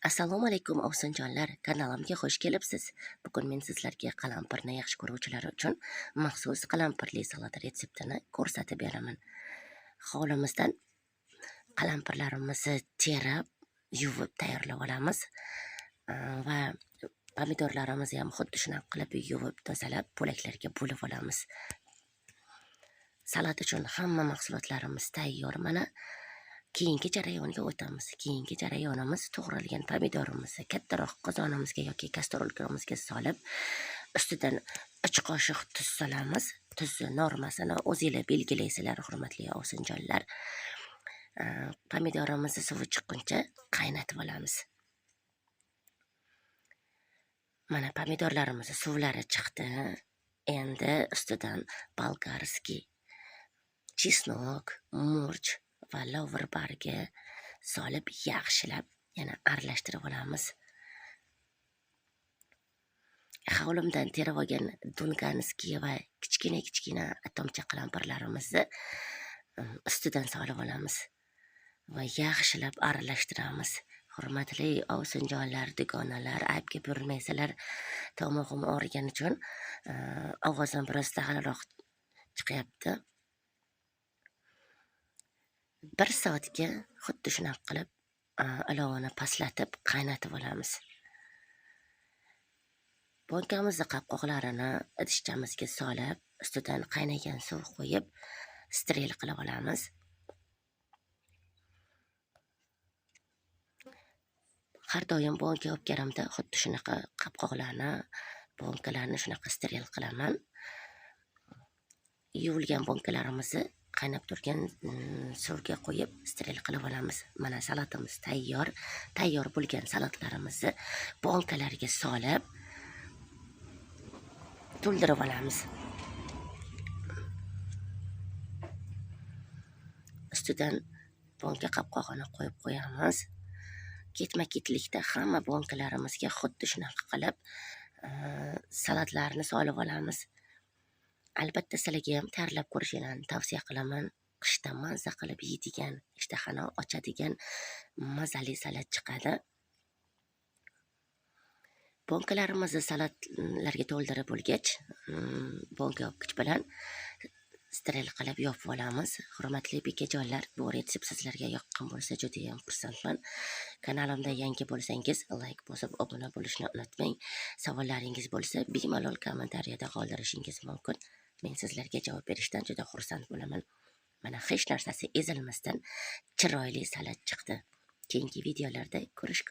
Assalomu alaykum ovsinjonlar, kanalimga xush kelibsiz. Bugun men sizlarga qalampirni yaxshi ko'ruvchilar uchun maxsus qalampirli salat retseptini ko'rsatib beraman. Hovlimizdan qalampirlarimizni terib, yuvib tayyorlab olamiz va pomidorlarimizni ham xuddi shunaqa qilib yuvib, tozalab, bo'laklarga bo'lib olamiz. Salat uchun hamma mahsulotlarimiz tayyor mana. Keyingi jarayonga o'tamiz. Keyingi jarayonimiz to'g'ralgan pomidorimizni kattaroq qozonimizga yoki kastrolkamizga solib, ustidan 3 qoshiq tuz solamiz. Tuz normasini o'zingizlar belgilaysizlar, hurmatli ovsinjonlar. Pomidorimizni suvi chiqquncha qaynatib olamiz. Mana pomidorlarimiz suvlari chiqdi. Endi ustidan bolgarskiy, chesnok, murch va lovr bargi solib yaxshilab yana aralashtirib olamiz. Hovlimdan terib olgan dunganskiy va kichkina atomcha qalampirlarimizni ustidan solib olamiz va yaxshilab aralashtiramiz. Hurmatli ovsinjonlar, dugonalar, aybga burmaysizlar. Tomog'im og'rigani uchun ovozim biroz daxalroq chiqyapti. 1 soatga xuddi shunaqa qilib olovni pastlatib qaynatib olamiz. Bonkamizni qopqoqlarini idishchamizga solib, ustidan qaynagan suv qo'yib, steril qilib olamiz. Har doim bonka olib kelganimda xuddi shunaqa qopqoqlarni, bonkalarni shunaqa steril qilaman. Yuvilgan bonkalarimizni qaynab turgan suvga qo'yib steril qilib olamiz. Mana salatimiz tayyor. Tayyor bo'lgan salatlarimizni bonkalarga solib to'ldirib olamiz. Ustidan bonka qopqog'ini qo'yib qo'yamiz. Ketma-ketlikda hamma bonkalarimizga xuddi shunaqa qilib salatlarni solib olamiz. Albatta sizlarga ham tayyorlab ko'rishingizni tavsiya qilaman. Qishda mazza qilib yeydigan, ishtahani ochadigan mazali salat chiqadi. Bonkalarimizni salatlarga to'ldirib bo'lgach, bonka yopgich bilan steril qilib yopib olamiz. Hurmatli bekajonlar, bu retsept sizlarga yoqqan bo'lsa juda ham xursandman. Kanalimda yangi bo'lsangiz, like bosib obuna bo'lishni unutmang. Savollaringiz bo'lsa, bemalol kommentariyada qoldirishingiz mumkin. Men sizlarga javob berishdan juda xursand bo'laman. Mana hech narsasi ezilmasdan chiroyli salat chiqdi. Keyingi videolarda ko'rishguncha